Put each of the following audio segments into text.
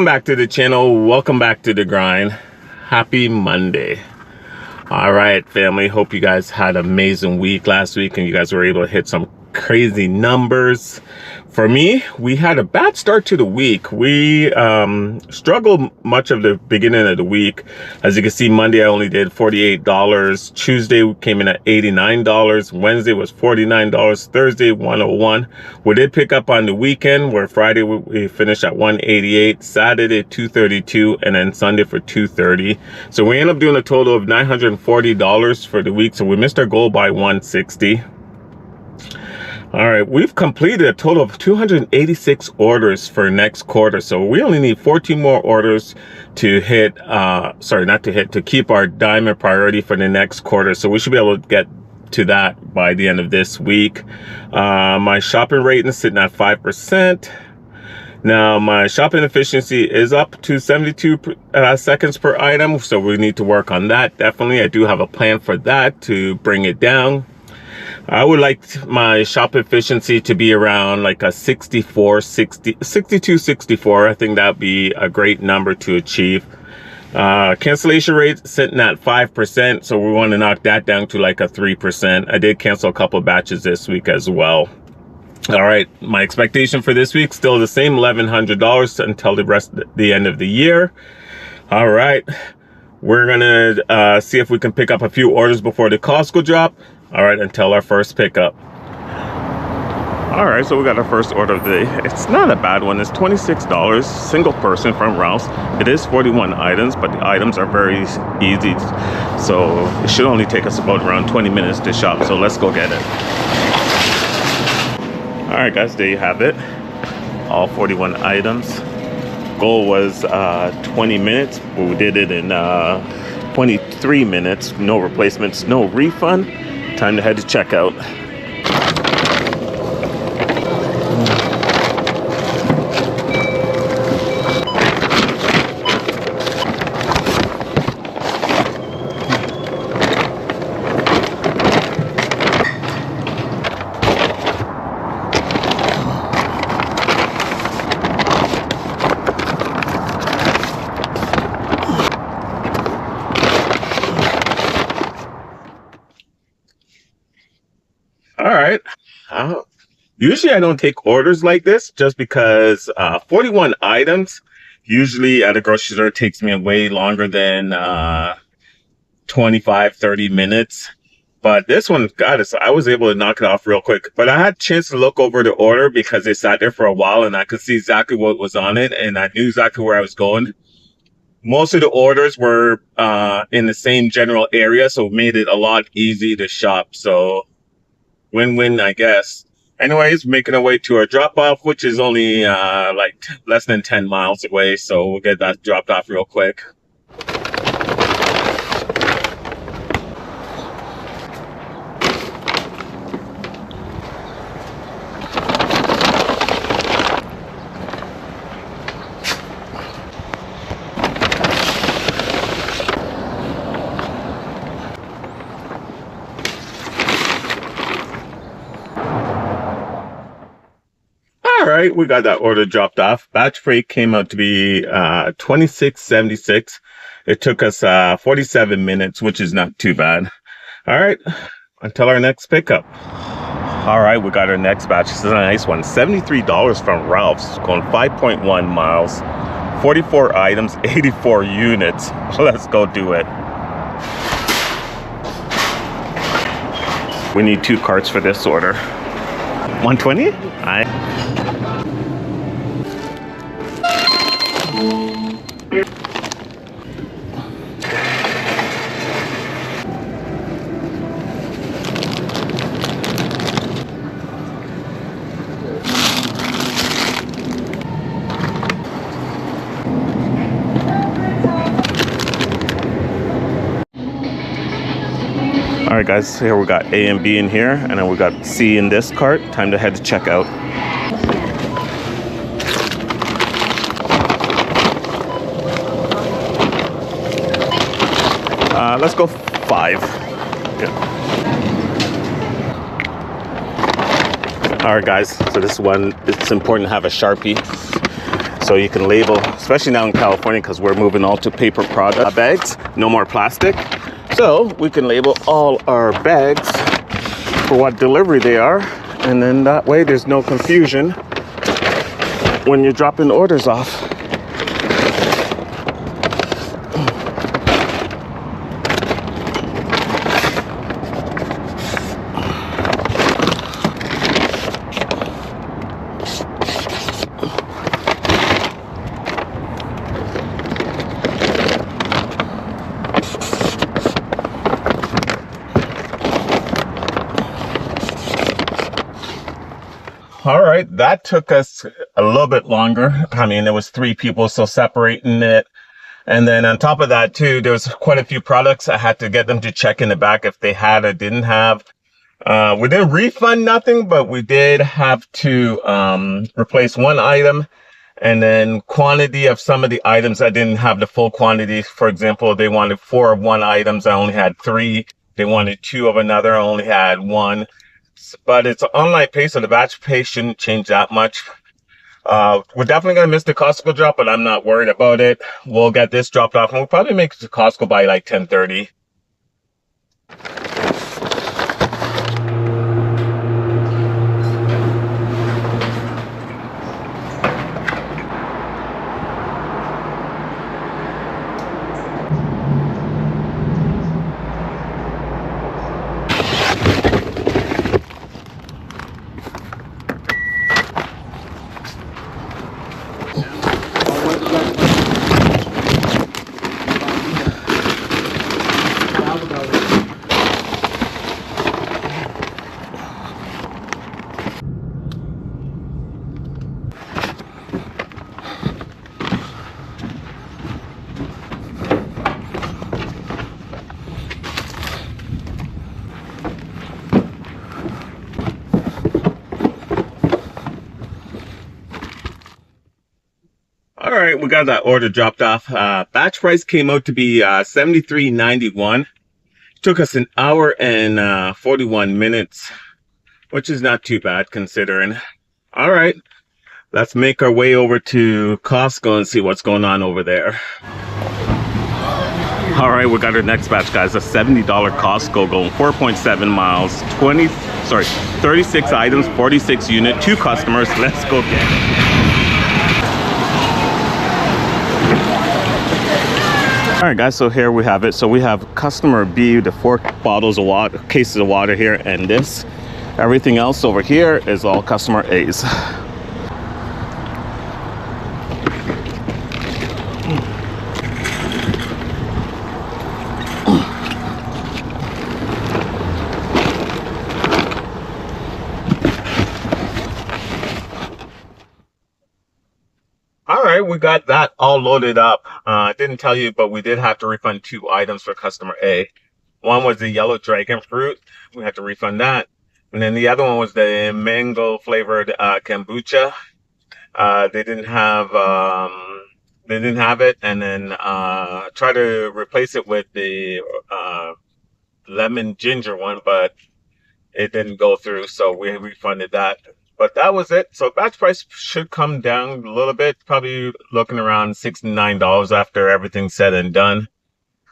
Welcome back to the channel. Welcome back to the grind. Happy Monday. All right, family. Hope you guys had an amazing week last week and you guys were able to hit some crazy numbers. For me, we had a bad start to the week. We struggled much of the beginning of the week. As you can see, Monday I only did $48. Tuesday came in at $89. Wednesday was $49. Thursday, $101. We did pick up on the weekend, where Friday we finished at $188. Saturday, $232, and then Sunday for $230. So we ended up doing a total of $940 for the week. So we missed our goal by $160. All right, we've completed a total of 286 orders for next quarter. So we only need 14 more orders to hit, to keep our diamond priority for the next quarter. So we should be able to get to that by the end of this week. My shopping rate is sitting at 5%. Now my shopping efficiency is up to 72 seconds per item. So we need to work on that. Definitely, I do have a plan for that to bring it down. I would like my shop efficiency to be around like a 62, 64. I think that'd be a great number to achieve. Cancellation rate sitting at 5%. So we want to knock that down to like a 3%. I did cancel a couple batches this week as well. All right. My expectation for this week, still the same, $1,100 until the end of the year. All right. We're going to see if we can pick up a few orders before the Costco drop. All right, until our first pickup. All right, so we got our first order of the day. It's not a bad one. It's $26, single person from Ralph's. It is 41 items, but the items are very easy. So it should only take us about around 20 minutes to shop. So let's go get it. All right, guys, there you have it. All 41 items. Goal was 20 minutes, but we did it in 23 minutes. No replacements, no refund. Time to head to checkout. All right. Usually I don't take orders like this just because 41 items usually at a grocery store takes me way longer than 25-30 minutes. But this one, got it. So I was able to knock it off real quick. But I had a chance to look over the order because it sat there for a while and I could see exactly what was on it and I knew exactly where I was going. Most of the orders were in the same general area, so it made it a lot easier to shop. So win-win, I guess. Anyways, making our way to our drop-off, which is only like less than 10 miles away. So we'll get that dropped off real quick. All right, we got that order dropped off. Batch freight came out to be $26.76. It took us 47 minutes, which is not too bad. All right, until our next pickup. All right, we got our next batch. This is a nice one. $73 from Ralph's, going 5.1 miles, 44 items, 84 units. Let's go do it. We need 2 carts for this order. 120? All right, guys, here we got A and B in here, and then we got C in this cart. Time to head to checkout. Let's go 5. Yeah. All right, guys, so this one, it's important to have a Sharpie. So you can label, especially now in California, because we're moving all to paper product bags, no more plastic. So we can label all our bags for what delivery they are. And then that way there's no confusion when you're dropping orders off. All right, that took us a little bit longer. I mean, there was 3 people, so separating it. And then on top of that too, there was quite a few products. I had to get them to check in the back if they had or didn't have. We didn't refund nothing, but we did have to replace one item. And then quantity of some of the items, I didn't have the full quantity. For example, they wanted 4 of one items. I only had 3. They wanted 2 of another. I only had 1. But it's an online pay, so the batch pay shouldn't change that much. We're definitely going to miss the Costco drop, but I'm not worried about it. We'll get this dropped off, and we'll probably make it to Costco by like 10:30. All right, we got that order dropped off. Batch price came out to be $73.91. Took us an hour and 41 minutes, which is not too bad considering. All right, let's make our way over to Costco and see what's going on over there. All right, we got our next batch, guys. A $70 Costco going 4.7 miles, 36 items, 46 unit, 2 customers. Let's go get it. All right, guys, so here we have it. So we have customer B, the 4 bottles of water, cases of water here, and this. Everything else over here is all customer A's. All right, we got that all loaded up. I didn't tell you, but we did have to refund 2 items for customer A. One was the yellow dragon fruit. We had to refund that. And then the other one was the mango flavored kombucha. They didn't have it. And then try to replace it with the lemon ginger one, but it didn't go through. So we refunded that. But that was it. So batch price should come down a little bit, probably looking around $69 after everything's said and done.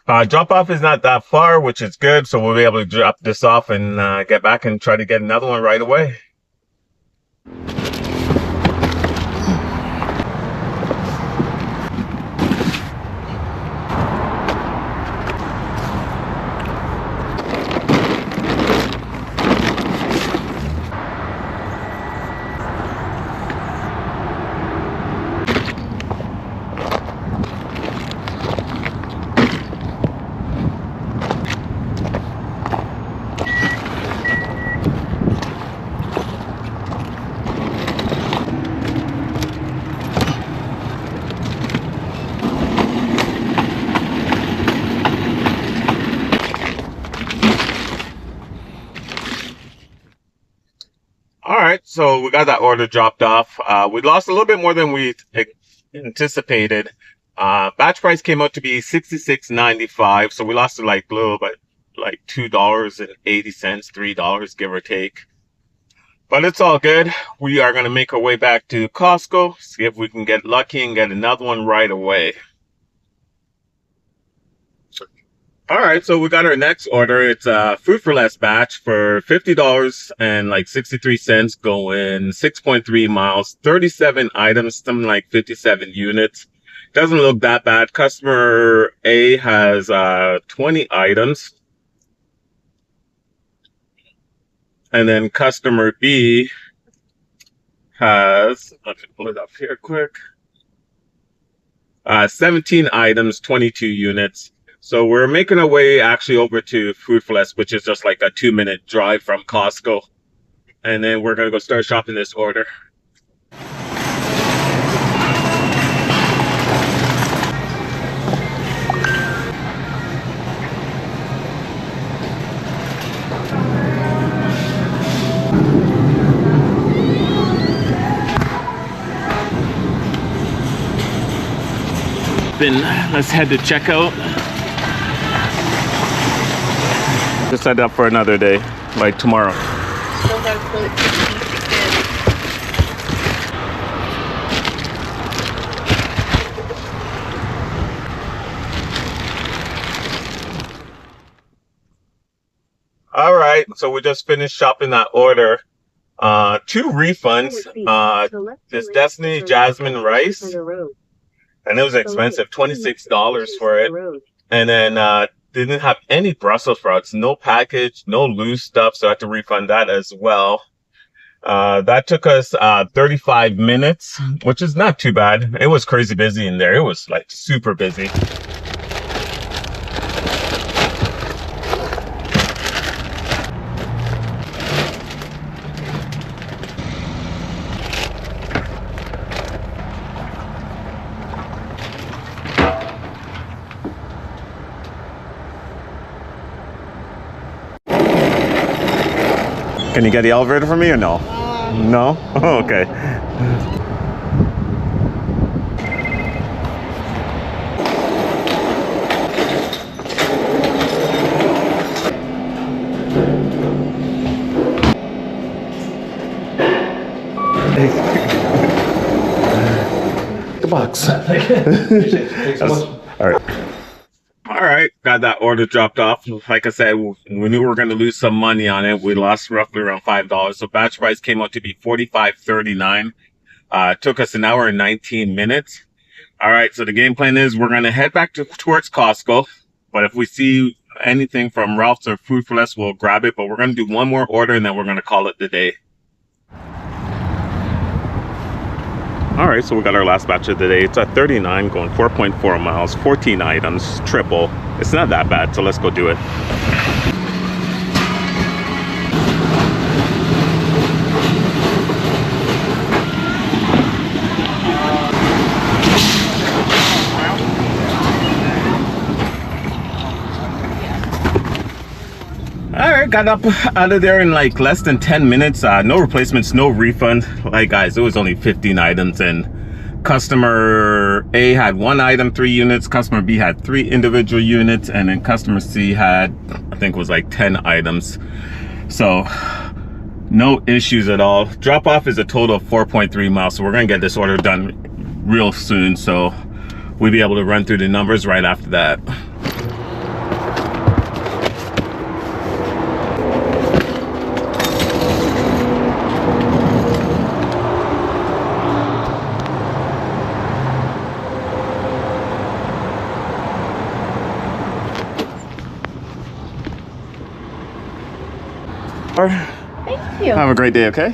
Drop off is not that far, which is good. So we'll be able to drop this off and get back and try to get another one right away. All right, so we got that order dropped off. We lost a little bit more than we anticipated. Batch price came out to be $66.95, so we lost like a little bit, like $2.80, $3, give or take. But it's all good. We are going to make our way back to Costco, see if we can get lucky and get another one right away. All right, so we got our next order. It's a food for less batch for $50 and like 63 cents, going 6.3 miles, 37 items, something like 57 units. Doesn't look that bad. Customer A has 20 items. And then customer B has, let me pull it up here quick, 17 items, 22 units. So we're making our way actually over to Food for Less, which is just like a 2-minute drive from Costco. And then we're going to go start shopping this order. Then let's head to checkout. Just set up for another day, like tomorrow. All right, so we just finished shopping that order. 2 refunds. This Destiny Jasmine rice, and it was expensive, $26 for it. And then they didn't have any Brussels sprouts, no package, no loose stuff, so I had to refund that as well. That took us 35 minutes, which is not too bad. It was crazy busy in there. It was like super busy. Can you get the elevator for me or no? No? Oh, okay. The box. All right. All right, got that order dropped off. Like I said, we knew we were going to lose some money on it. We lost roughly around $5. So batch price came out to be $45.39. Took us an hour and 19 minutes. All right, so the game plan is we're going to head back towards Costco. But if we see anything from Ralph's or Food for Less, we'll grab it. But we're going to do one more order and then we're going to call it the day. All right, so we got our last batch of the day. It's at 39, going 4.4 miles, 14 items, triple. It's not that bad, so let's go do it. All right, got up out of there in like less than 10 minutes. No replacements, no refund. Like guys, it was only 15 items and customer A had 1 item, 3 units. Customer B had 3 individual units. And then customer C had, I think it was like 10 items. So no issues at all. Drop off is a total of 4.3 miles. So we're gonna get this order done real soon. So we'll be able to run through the numbers right after that. Thank you. Have a great day, okay?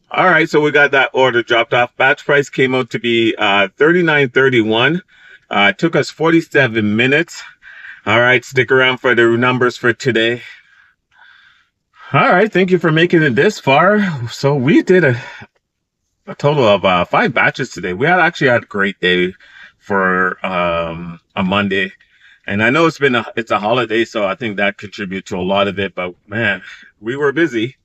All right, so we got that order dropped off. Batch price came out to be $39.31. It took us 47 minutes. All right, stick around for the numbers for today. All right, thank you for making it this far. So we did a total of 5 batches today. We actually had a great day for a Monday, and I know it's a holiday, so I think that contributes to a lot of it. But man, we were busy,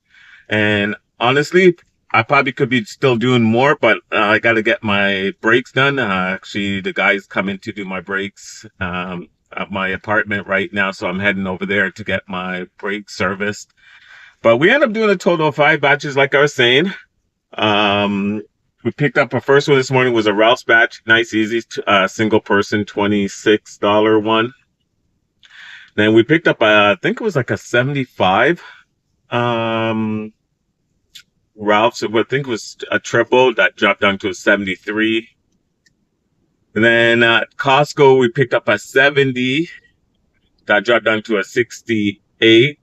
and honestly, I probably could be still doing more, but I got to get my brakes done. Actually, the guy's coming to do my brakes at my apartment right now, so I'm heading over there to get my brakes serviced. But we end up doing a total of 5 batches, like I was saying. We picked up our first one this morning was a Ralph's batch, nice, easy, single person, $26 one. Then we picked up, I think it was like a 75. Ralph's, I think it was a triple that dropped down to a 73. And then at Costco, we picked up a 70 that dropped down to a 68.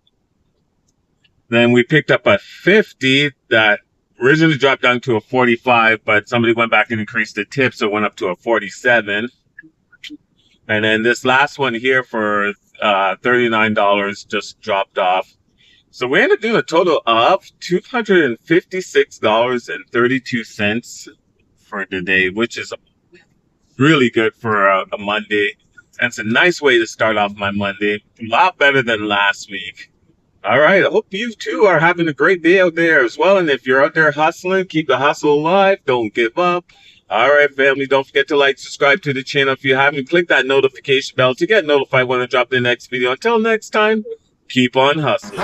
Then we picked up a 50 that originally dropped down to a 45, but somebody went back and increased the tip, so it went up to a 47. And then this last one here for $39 just dropped off. So we ended up doing a total of $256.32 for the day, which is really good for a Monday. And it's a nice way to start off my Monday. A lot better than last week. All right. I hope you too are having a great day out there as well. And if you're out there hustling, keep the hustle alive. Don't give up. All right, family. Don't forget to like, subscribe to the channel if you haven't. Click that notification bell to get notified when I drop the next video. Until next time, keep on hustling.